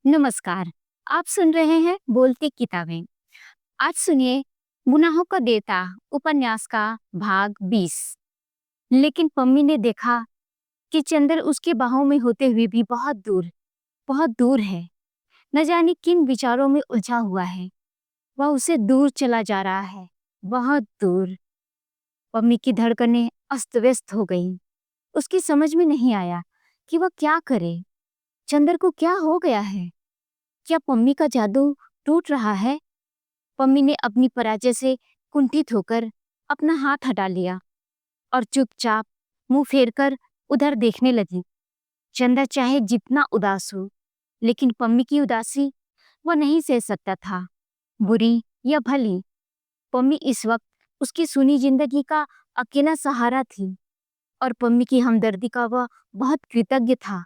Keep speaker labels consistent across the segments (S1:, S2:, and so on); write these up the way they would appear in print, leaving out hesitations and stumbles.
S1: नमस्कार। आप सुन रहे हैं बोलती किताबें। आज सुनिए गुनाहों का देता उपन्यास का भाग 20। लेकिन पम्मी ने देखा कि चंदर उसके बाहों में होते हुए भी बहुत दूर है। न जाने किन विचारों में उलझा हुआ है। वह उसे दूर चला जा रहा है, बहुत दूर। पम्मी की धड़कनें अस्त व्यस्त हो गईं। उसकी समझ में नहीं आया कि वह क्या करे। चंदर को क्या हो गया है? क्या पम्मी का जादू टूट रहा है? पम्मी ने अपनी पराजय से कुंठित होकर अपना हाथ हटा लिया और चुपचाप मुंह फेरकर उधर देखने लगी। चंदा चाहे जितना उदास हो, लेकिन पम्मी की उदासी वह नहीं सह सकता था, बुरी या भली। पम्मी इस वक्त उसकी सुनी जिंदगी का अकेला सहारा थी और पम्मी की हमदर्दी का वह बहुत कृतज्ञ था।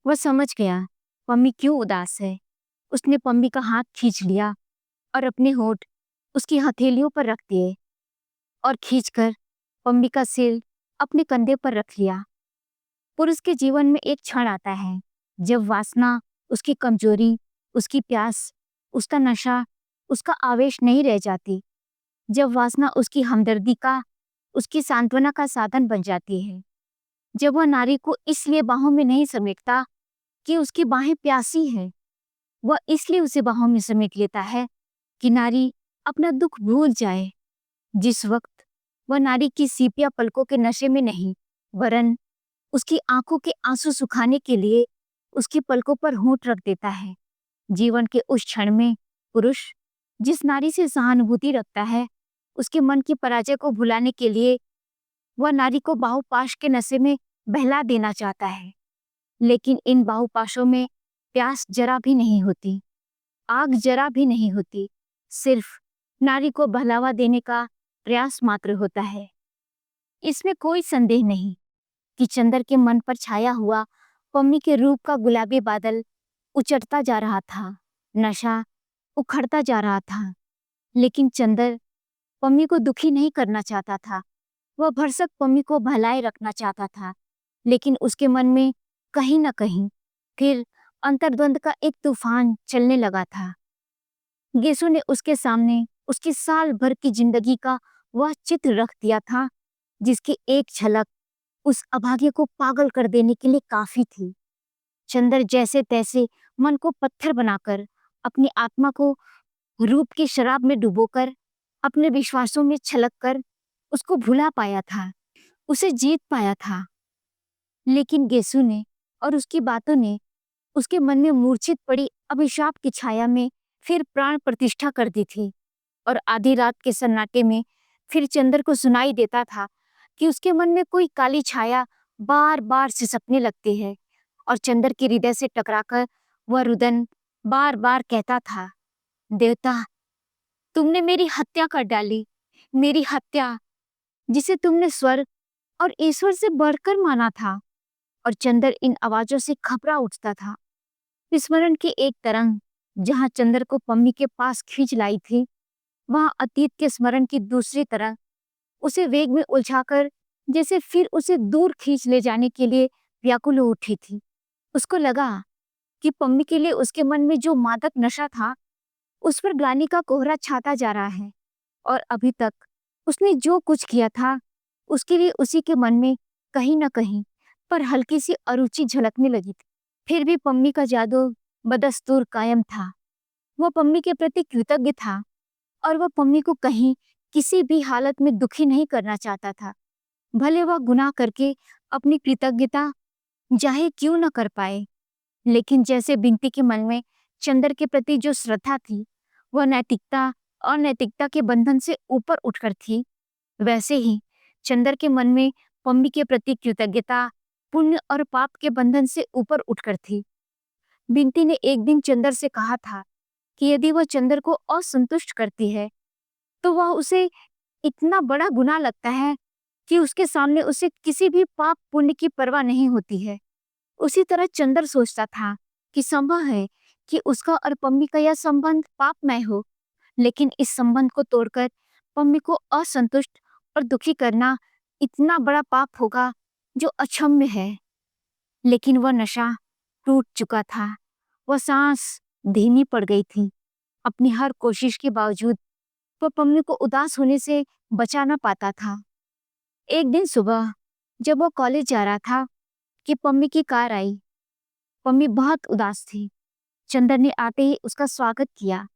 S1: वह समझ गया पम्मी क्यों उदास है। उसने पम्मी का हाथ खींच लिया और अपने होठ उसकी हथेलियों पर रख दिए और खींचकर पम्मी का सिर अपने कंधे पर रख लिया। पुरुष के जीवन में एक क्षण आता है जब वासना, उसकी कमजोरी, उसकी प्यास, उसका नशा, उसका आवेश नहीं रह जाती। जब वासना उसकी हमदर्दी का, उसकी सांत्वना का साधन बन जाती है। जब वह नारी को इसलिए बाहों में नहीं समेटता कि उसकी बाहें प्यासी हैं, वह इसलिए उसे बाहों में समेट लेता है कि नारी अपना दुख भूल जाए। जिस वक्त वह नारी की सीपिया पलकों के नशे में नहीं, वरन उसकी आंखों के आंसू सुखाने के लिए उसकी पलकों पर होंठ रख देता है। जीवन के उस क्षण में पुरुष जिस नारी से सहानुभूति रखता है, उसके मन की पराजय को भुलाने के लिए वह नारी को बाहुपाश के नशे में बहला देना चाहता है। लेकिन इन बाहुपाशों में प्यास जरा भी नहीं होती, आग जरा भी नहीं होती। सिर्फ नारी को बहलावा देने का प्रयास मात्र होता है। इसमें कोई संदेह नहीं कि चंदर के मन पर छाया हुआ पम्मी के रूप का गुलाबी बादल उचटता जा रहा था, नशा उखड़ता जा रहा था। लेकिन चंदर पम्मी को दुखी नहीं करना चाहता था। वह भरसक पम्मी को भलाए रखना चाहता था। लेकिन उसके मन में कहीं न कहीं फिर अंतर्द्वंद का एक तूफान चलने लगा था। गेसु ने उसके सामने उसकी साल भर की जिंदगी का वह चित्र रख दिया था, जिसकी एक झलक उस अभागे को पागल कर देने के लिए काफी थी। चंदर जैसे तैसे मन को पत्थर बनाकर, अपनी आत्मा को रूप की शराब में डुबोकर, अपने विश्वासों में छलक कर उसको भुला पाया था, उसे जीत पाया था। लेकिन गेसु ने और उसकी बातों ने उसके मन में मूर्छित पड़ी अभिशाप की छाया में फिर प्राण प्रतिष्ठा कर दी थी। और आधी रात के सन्नाटे में फिर चंदर को सुनाई देता था कि उसके मन में कोई काली छाया बार बार सिसकने लगती है। और चंदर के हृदय से टकराकर वह रुदन बार बार कहता था, देवता, तुमने मेरी हत्या कर डाली, मेरी हत्या, जिसे तुमने स्वर्ग और ईश्वर से बढ़कर माना था। और चंदर इन आवाजों से घबरा उठता था। विस्मरण की एक तरंग जहां चंदर को पम्मी के पास खींच लाई थी, वहां अतीत के स्मरण की दूसरी तरफ उसे वेग में उलझाकर जैसे फिर उसे दूर खींच ले जाने के लिए व्याकुल हो उठी थी। उसको लगा कि पम्मी के लिए उसके मन में जो मादक नशा था, उस पर ग्लानि का कोहरा छाता जा रहा है। और अभी तक उसने जो कुछ किया था, उसके लिए उसी के मन में कहीं न कहीं पर हल्की सी अरुचि झलकने लगी थी। फिर भी पम्मी का जादू बदस्तूर कायम था। वह पम्मी के प्रति कृतज्ञ था और वह पम्मी को कहीं किसी भी हालत में दुखी नहीं करना चाहता था। भले वह गुनाह करके अपनी कृतज्ञता जाहिर क्यों न कर पाए। लेकिन जैसे बिनती के मन में चंदर के प्रति जो श्रद्धा थी, वह नैतिकता और नैतिकता के बंधन से ऊपर उठकर थी, वैसे ही चंदर के मन में पम्मी के प्रति कृतज्ञता पुण्य और पाप के बंधन से ऊपर उठकर थी। बिनती ने एक दिन चंदर से कहा था कि यदि वह चंदर को असंतुष्ट करती है, तो वह उसे इतना बड़ा गुनाह लगता है कि उसके सामने उसे किसी भी पाप पुण्य की परवाह नहीं होती है। उसी तरह चंदर सोचता था कि संभव है कि उसका और पम्मी का यह संबंध पापमय हो, लेकिन इस संबंध को तोड़कर पम्मी को असंतुष्ट और दुखी करना इतना बड़ा पाप होगा जो अक्षम्य है। लेकिन वह नशा टूट चुका था वह सांस धीमी पड़ गई थी। अपनी हर कोशिश के बावजूद वह पम्मी को उदास होने से बचा ना पाता था। एक दिन सुबह जब वो कॉलेज जा रहा था कि पम्मी की कार आई। पम्मी बहुत उदास थी। चंदर ने आते ही उसका स्वागत किया।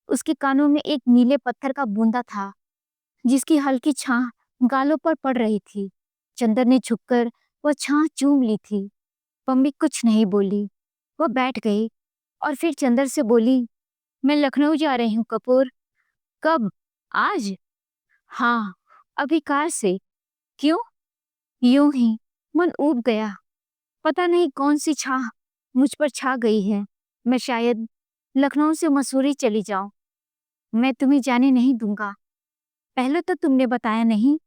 S1: उसके कानों में एक नीले पत्थर का बूंदा था जिसकी हल्की छां गालों पर पड़ रही थी। चंदर ने झुककर वह छां चूम ली थी। पम्मी कुछ नहीं बोली। वह बैठ गई और फिर चंदर से बोली, मैं लखनऊ जा रही हूँ कपूर। कब? आज? हाँ, अभी कार से। क्यों? यूं ही मन ऊब गया। पता नहीं कौन सी छाह मुझ पर छा गई है। मैं शायद लखनऊ से मसूरी चली जाऊं। मैं तुम्हें जाने नहीं दूंगा। पहले तो तुमने बताया नहीं।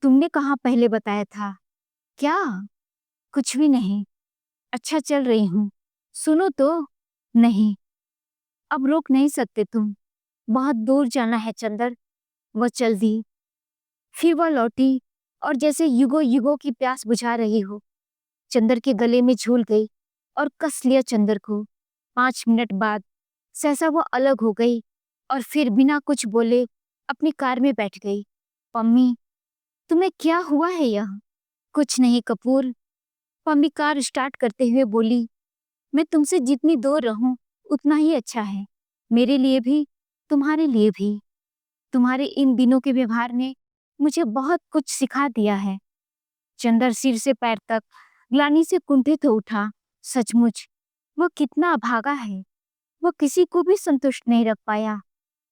S1: तुमने कहाँ पहले बताया था? क्या? कुछ भी नहीं। अच्छा, चल रही हूँ। सुनो तो। नहीं, अब रोक नहीं सकते तुम। बहुत दूर जाना है चंदर। वह चल दी। फिर वह लौटी और जैसे युगों युगों की प्यास बुझा रही हो चंदर के गले में झूल गई और कस लिया चंदर को। 5 मिनट बाद सहसा वो अलग हो गई और फिर बिना कुछ बोले अपनी कार में बैठ गई। पम्मी, तुम्हें क्या हुआ है यह? कुछ नहीं कपूर। पम्मी कार स्टार्ट करते हुए बोली, मैं तुमसे जितनी दूर रहूं उतना ही अच्छा है। मेरे लिए भी, तुम्हारे लिए भी। तुम्हारे इन दिनों के व्यवहार ने मुझे बहुत कुछ सिखा दिया है। चंदर सिर से पैर तक ग्लानि से कुंठित हो उठा। सचमुच वो कितना अभागा है। वो किसी को भी संतुष्ट नहीं रख पाया।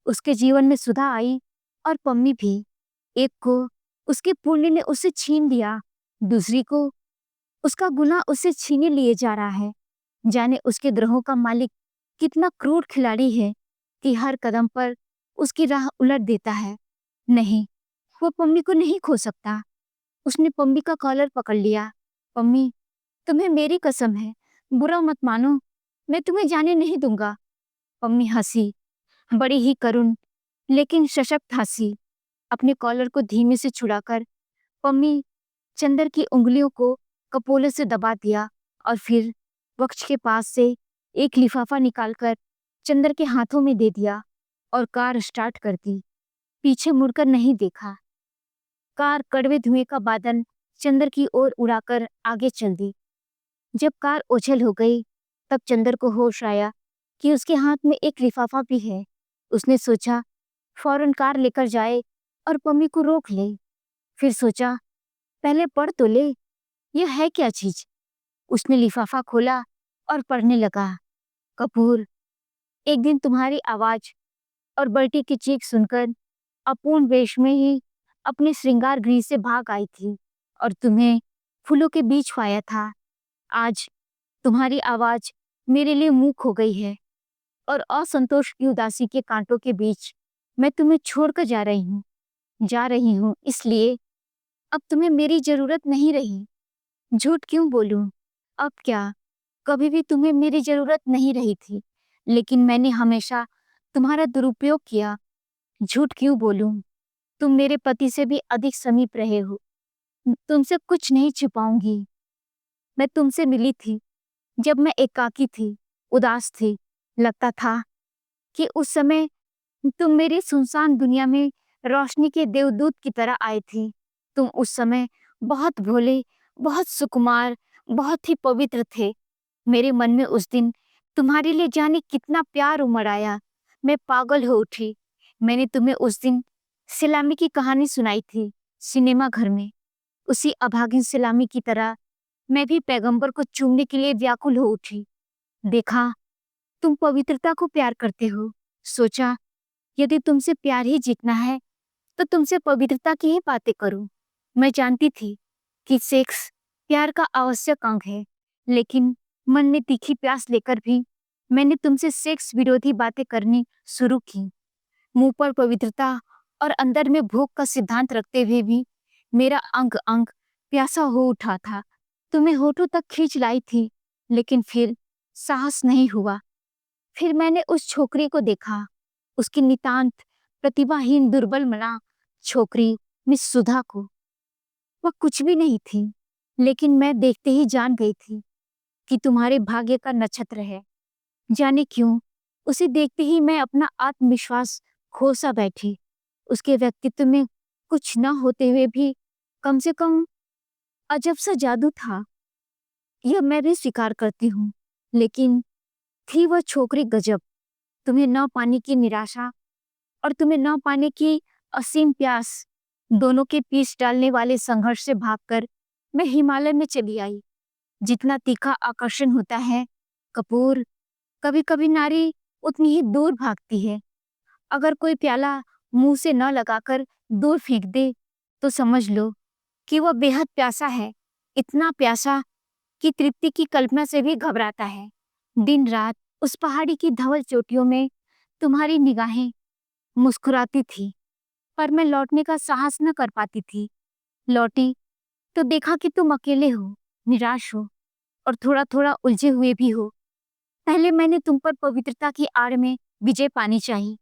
S1: उसके जीवन में सुधा आई और पम्मी भी। एक को उसके पुण्य ने उसे छीन लिया, दूसरी को उसका गुनाह उसे छीने लिए जा रहा है। जाने उसके ग्रहों का मालिक कितना क्रूर खिलाड़ी है कि हर कदम पर उसकी राह उलट देता है। नहीं, वो पम्मी को नहीं खो सकता। उसने पम्मी का कॉलर पकड़ लिया। पम्मी, तुम्हें मेरी कसम है, बुरा मत मानो। मैं तुम्हें जाने नहीं दूंगा। पम्मी हंसी, बड़ी ही करुण लेकिन सशक्त हंसी। अपने कॉलर को धीमे से छुड़ाकर पम्मी चंदर की उंगलियों को कपोले से दबा दिया और फिर वक्ष के पास से एक लिफाफा निकालकर चंदर के हाथों में दे दिया और कार स्टार्ट कर दी। पीछे मुड़कर नहीं देखा। कार कड़वे धुएं का बादल चंदर की ओर उड़ाकर आगे चल दी। जब कार ओझल हो गई तब चंदर को होश आया कि उसके हाथ में एक लिफाफा भी है। उसने सोचा फौरन कार लेकर जाए और पम्मी को रोक ले। फिर सोचा पहले पढ़ तो ले, यह है क्या चीज। उसने लिफाफा खोला और पढ़ने लगा। कपूर, एक दिन तुम्हारी आवाज और बल्टी की चीख सुनकर अपूर्ण वेश में ही अपने श्रृंगार गृह से भाग आई थी और तुम्हें फूलों के बीच पाया था। आज तुम्हारी आवाज मेरे लिए मूक हो गई है और असंतोष की उदासी के कांटों के बीच मैं तुम्हें छोड़कर जा रही हूँ इसलिए अब तुम्हें मेरी जरूरत नहीं रही। झूठ क्यों बोलूं? अब क्या, कभी भी तुम्हें मेरी जरूरत नहीं रही थी, लेकिन मैंने हमेशा तुम्हारा दुरुपयोग किया। झूठ क्यों बोलूं? तुम मेरे पति से भी अधिक समीप रहे हो। तुमसे कुछ नहीं छिपाऊंगी। मैं तुमसे मिली थी जब मैं एकाकी थी, उदास थी। लगता था कि उस समय तुम मेरी सुनसान दुनिया में रोशनी के देवदूत की तरह आई थी। तुम उस समय बहुत भोले, बहुत सुकुमार, बहुत ही पवित्र थे। मेरे मन में उस दिन तुम्हारे लिए जाने कितना प्यार उमड़ आया। मैं पागल हो उठी। मैंने तुम्हें उस दिन सलामी की कहानी सुनाई थी सिनेमा घर में। उसी अभागिन सलामी की तरह मैं भी पैगंबर को चूमने के लिए व्याकुल हो उठी। देखा तुम पवित्रता को प्यार करते हो। सोचा यदि तुमसे प्यार ही जीतना है तो तुमसे पवित्रता की ही बातें करूं। मैं जानती थी कि सेक्स प्यार का आवश्यक अंग है, लेकिन मन में तीखी प्यास लेकर भी मैंने तुमसे सेक्स विरोधी बातें करनी शुरू की। मुंह पर पवित्रता और अंदर में भोग का सिद्धांत रखते हुए भी मेरा अंग अंग प्यासा हो उठा था। तुम्हें होठों तक खींच लाई थी, लेकिन फिर साहस नहीं हुआ। फिर मैंने उस छोकरी को देखा, उसकी नितांत प्रतिभाहीन दुर्बल मना छोकरी मिस सुधा को। वह कुछ भी नहीं थी, लेकिन मैं देखते ही जान गई थी कि तुम्हारे भाग्य का नक्षत्र है। जाने क्यों उसे देखते ही मैं अपना आत्मविश्वास खो सा बैठी। उसके व्यक्तित्व में कुछ न होते हुए भी कम से कम अजब सा जादू था, यह मैं भी स्वीकार करती हूँ। लेकिन थी वह छोकरी गजब। तुम्हें न पाने की निराशा और तुम्हें न पाने की असीम प्यास, दोनों के बीच डालने वाले संघर्ष से भागकर मैं हिमालय में चली आई। जितना तीखा आकर्षण होता है कपूर, कभी कभी नारी उतनी ही दूर भागती है। अगर कोई प्याला मुंह से न लगाकर दूर फेंक दे तो समझ लो कि वह बेहद प्यासा है, इतना प्यासा कि तृप्ति की कल्पना से भी घबराता है। दिन रात उस पहाड़ी की धवल चोटियों में तुम्हारी निगाहें मुस्कुराती थी, पर मैं लौटने का साहस न कर पाती थी। लौटी तो देखा कि तुम अकेले हो, निराश हो और थोड़ा थोड़ा उलझे हुए भी हो। पहले मैंने तुम पर पवित्रता की आड़ में विजय पानी चाहिए,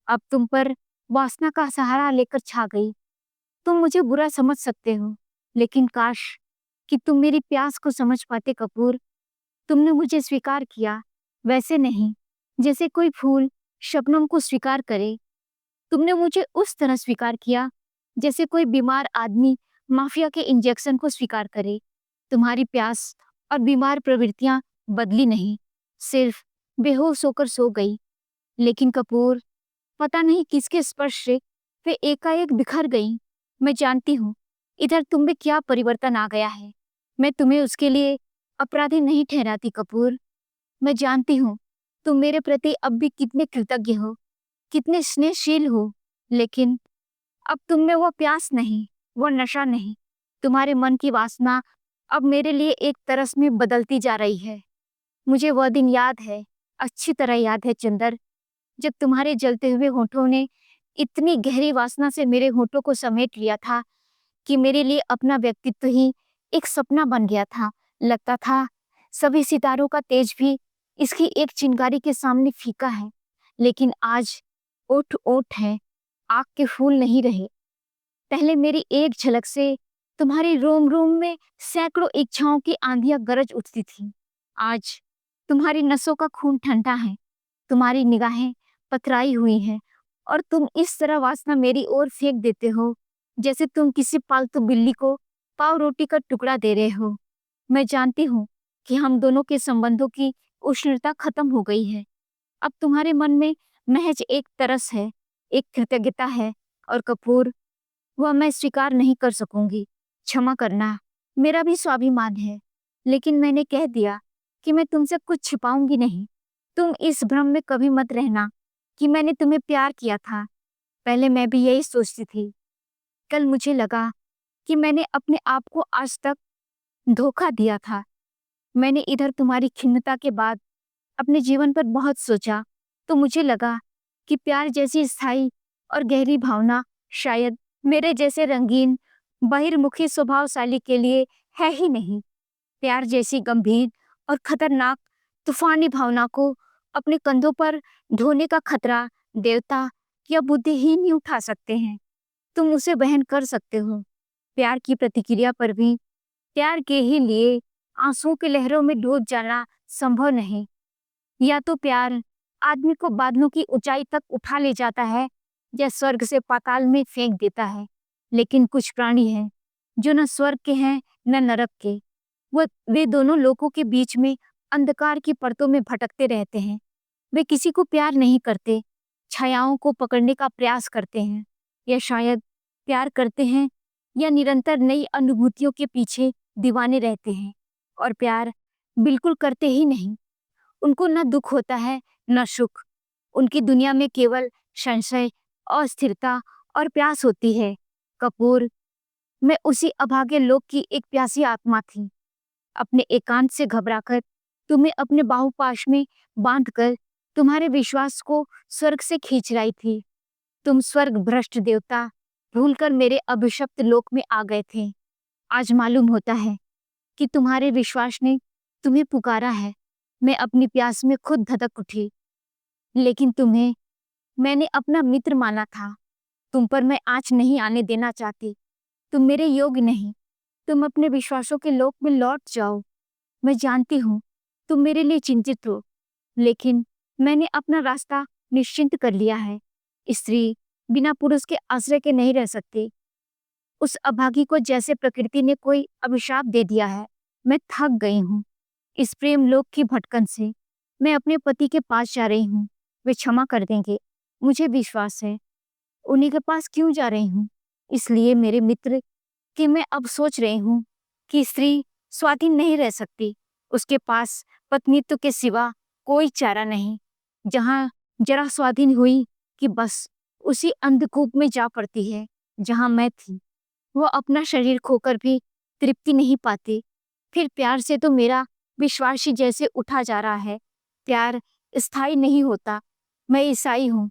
S1: अब तुम पर वासना का सहारा लेकर छा गई। तुम मुझे बुरा समझ सकते हो, लेकिन काश कि तुम मेरी प्यास को समझ पाते कपूर। तुमने मुझे स्वीकार किया, वैसे नहीं जैसे कोई फूल शबनम को स्वीकार करे। तुमने मुझे उस तरह स्वीकार किया जैसे कोई बीमार आदमी माफिया के इंजेक्शन को स्वीकार करे। तुम्हारी प्यास और बीमार प्रवृत्तियां बदली नहीं, सिर्फ बेहोश होकर सो गई। लेकिन कपूर, पता नहीं किसके स्पर्श से वे एकाएक बिखर गईं। मैं जानती हूँ इधर तुम में क्या परिवर्तन आ गया है। मैं तुम्हें उसके लिए अपराधी नहीं ठहराती कपूर। मैं जानती हूँ तुम मेरे प्रति अब भी कितने कृतज्ञ हो, कितने स्नेहशील हो। लेकिन अब तुम में वो प्यास नहीं, वो नशा नहीं। तुम्हारे मन की वासना अब मेरे लिए एक तरस में बदलती जा रही है। मुझे वह दिन याद है, अच्छी तरह याद है चंदर, जब तुम्हारे जलते हुए होठों ने इतनी गहरी वासना से मेरे होठों को समेट लिया था कि मेरे लिए अपना व्यक्तित्व ही एक सपना बन गया था। लगता था सभी सितारों का तेज भी इसकी एक चिंगारी के सामने फीका है। लेकिन आज ओठ ओठ है, आग के फूल नहीं रहे। पहले मेरी एक झलक से तुम्हारे रोम रोम में सैकड़ों इच्छाओं की आंधियां गरज उठती थी। आज तुम्हारी नसों का खून ठंडा है, तुम्हारी निगाहें पथराई हुई हैं और तुम इस तरह वासना मेरी ओर फेंक देते हो जैसे तुम किसी पालतू बिल्ली को पाव रोटी का टुकड़ा दे रहे हो। मैं जानती हूँ कि हम दोनों के संबंधों की उष्णता खत्म हो गई है। अब तुम्हारे मन में महज एक तरस है, एक कृतज्ञता है। और कपूर, वह मैं स्वीकार नहीं कर सकूंगी। क्षमा करना, मेरा भी स्वाभिमान है। लेकिन मैंने कह दिया कि मैं तुमसे कुछ छिपाऊंगी नहीं। तुम इस भ्रम में कभी मत रहना कि मैंने तुम्हें प्यार किया था। पहले मैं भी यही सोचती थी। कल मुझे लगा कि मैंने अपने आप को आज तक धोखा दिया था। मैंने इधर तुम्हारी खिन्नता के बाद अपने जीवन पर बहुत सोचा, तो मुझे लगा कि प्यार जैसी स्थायी और गहरी भावना शायद मेरे जैसे रंगीन बहिर्मुखी स्वभावशाली के लिए है ही नहीं। प्यार जैसी गंभीर और खतरनाक तूफानी भावना को अपने कंधों पर ढोने का खतरा देवता या बुद्धिहीन ही उठा सकते हैं। तुम उसे वहन कर सकते हो। प्यार की प्रतिक्रिया पर भी प्यार के ही लिए आंसुओं की लहरों में डूब जाना संभव नहीं। या तो प्यार आदमी को बादलों की ऊंचाई तक उठा ले जाता है या स्वर्ग से पाताल में फेंक देता है। लेकिन कुछ प्राणी हैं जो न स्वर्ग के हैं न नरक के। वे दोनों लोकों के बीच में अंधकार की परतों में भटकते रहते हैं। वे किसी को प्यार नहीं करते, छायाओं को पकड़ने का प्रयास करते हैं, या शायद प्यार करते हैं या निरंतर नई अनुभूतियों के पीछे दीवाने रहते हैं। और प्यार बिल्कुल करते ही नहीं। उनको न दुख होता है न सुख। उनकी दुनिया में केवल संशय, अस्थिरता और प्यास होती है। कपूर, मैं उसी अभागे लोक की एक प्यासी आत्मा थी। अपने एकांत से घबराकर तुम्हें अपने बाहुपाश में बांधकर तुम्हारे विश्वास को स्वर्ग से खींच रही थी। तुम स्वर्ग भ्रष्ट देवता भूलकर मेरे अभिशप्त लोक में आ गए थे। आज मालूम होता है कि तुम्हारे विश्वास ने तुम्हें पुकारा है। मैं अपनी प्यास में खुद धधक उठी। लेकिन तुम्हें मैंने अपना मित्र माना था। तुम पर मैं आँच नहीं आने देना चाहती। तुम मेरे योग्य नहीं। तुम अपने विश्वासों के लोक में लौट जाओ। मैं जानती हूँ तुम मेरे लिए चिंतित हो, लेकिन मैंने अपना रास्ता निश्चिंत कर लिया है। स्त्री बिना पुरुष के आश्रय के नहीं रह सकती। उस अभागी को जैसे प्रकृति ने कोई अभिशाप दे दिया है। मैं थक गई हूँ इस प्रेम लोक की भटकन से। मैं अपने पति के पास जा रही हूँ। वे क्षमा कर देंगे, मुझे विश्वास है। उन्हीं के पास क्यों जा रही हूँ? इसलिए मेरे मित्र कि मैं अब सोच रही हूँ कि स्त्री स्वाधीन नहीं रह सकती। उसके पास पत्नीत्व के सिवा कोई चारा नहीं। जहाँ जरा स्वाधीन हुई कि बस उसी अंधकूप में जा पड़ती है जहाँ मैं थी। वो अपना शरीर खोकर भी तृप्ति नहीं पाती। फिर प्यार से तो मेरा विश्वास ही जैसे उठा जा रहा है। प्यार स्थायी नहीं होता। मैं ईसाई हूँ,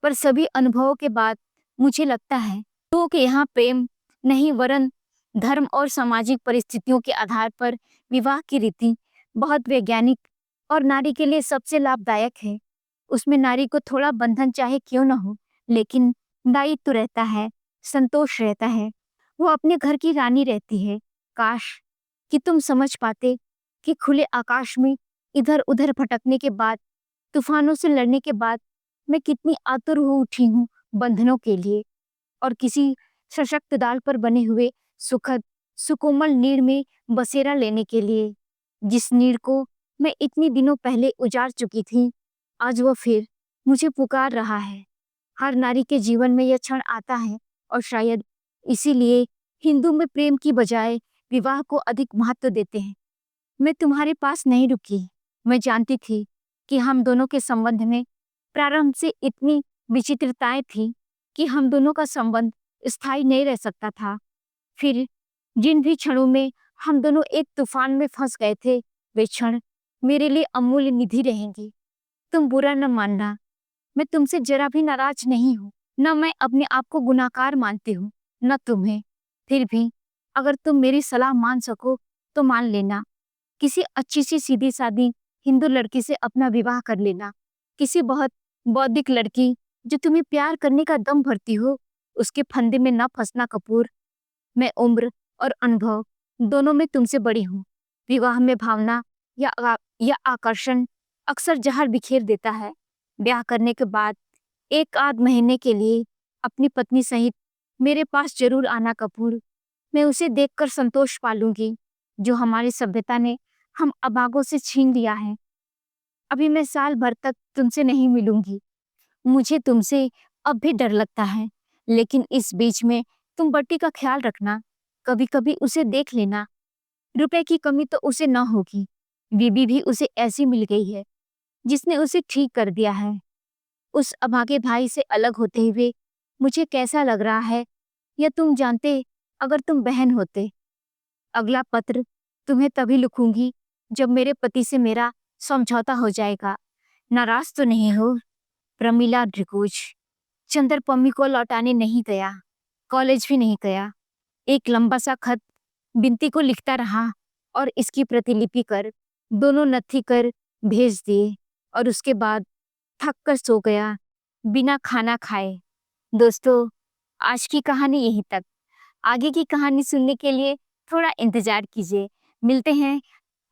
S1: पर सभी अनुभवों के बाद मुझे लगता है तो कि यहाँ प्रेम नहीं वरन धर्म और सामाजिक परिस्थितियों के आधार पर विवाह की रीति बहुत वैज्ञानिक और नारी के लिए सबसे लाभदायक है। उसमें नारी को थोड़ा बंधन चाहे क्यों न हो, लेकिन दायित्व रहता है, संतोष रहता है। वो अपने घर की रानी रहती है। काश कि तुम समझ पाते कि खुले आकाश में इधर उधर भटकने के बाद, तूफानों से लड़ने के बाद मैं कितनी आतुर हो उठी हूँ बंधनों के लिए और किसी सशक्त डाल पर बने हुए सुखद सुकोमल नीड़ में बसेरा लेने के लिए। जिस नीड़ को मैं इतनी दिनों पहले उजाड़ चुकी थी, आज वो फिर मुझे पुकार रहा है। हर नारी के जीवन में यह क्षण आता है और शायद इसीलिए हिंदू में प्रेम की बजाय विवाह को अधिक महत्व देते हैं। मैं तुम्हारे पास नहीं रुकी। मैं जानती थी कि हम दोनों के संबंध में प्रारंभ से इतनी विचित्रताएं थी कि हम दोनों का संबंध स्थायी नहीं रह सकता था। फिर जिन भी क्षणों में हम दोनों एक तूफान में फंस गए थे, वे क्षण मेरे लिए अमूल्य निधि रहेंगी। तुम बुरा न मानना, मैं तुमसे जरा भी नाराज नहीं हूँ। न मैं अपने आप को गुनाहगार मानती हूँ, न तुम्हें। फिर भी अगर तुम मेरी सलाह मान सको तो मान लेना। किसी अच्छी सी सीधी सादी हिंदू लड़की से अपना विवाह कर लेना। किसी बहुत बौद्धिक लड़की जो तुम्हें प्यार करने का दम भरती हो, उसके फंदे में न फंसना कपूर। मैं उम्र और अनुभव दोनों में तुमसे बड़ी हूँ। विवाह में भावना या आकर्षण अक्सर जहर बिखेर देता है। ब्याह करने के बाद एक आध महीने के लिए अपनी पत्नी सहित मेरे पास जरूर आना कपूर। मैं उसे देखकर संतोष पालूंगी जो हमारी सभ्यता ने हम अभागों से छीन लिया है। अभी मैं साल भर तक तुमसे नहीं मिलूंगी। मुझे तुमसे अब भी डर लगता है, लेकिन इस बीच में तुम बट्टी का ख्याल रखना। कभी कभी उसे देख लेना। रुपए की कमी तो उसे न होगी। बीबी भी उसे ऐसी मिल गई है जिसने उसे ठीक कर दिया है। उस अभागे भाई से अलग होते हुए मुझे कैसा लग रहा है यह तुम जानते अगर तुम बहन होते। अगला पत्र तुम्हें तभी लिखूंगी जब मेरे पति से मेरा समझौता हो जाएगा। नाराज तो नहीं हो? प्रमिला ड्रिकुज। चंदर पम्मी को लौटाने नहीं गया, कॉलेज भी नहीं गया। एक लंबा सा खत बिनती को लिखता रहा और इसकी प्रतिलिपि कर दोनों नत्थी कर भेज दिए और उसके बाद थक कर सो गया बिना खाना खाए। दोस्तों, आज की कहानी यहीं तक। आगे की कहानी सुनने के लिए थोड़ा इंतजार कीजिए। मिलते हैं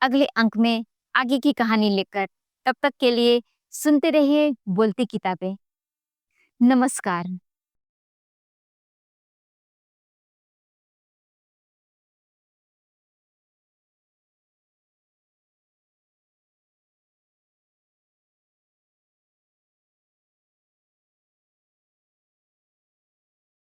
S1: अगले अंक में आगे की कहानी लेकर। तब तक के लिए सुनते रहिए बोलती किताबें। नमस्कार।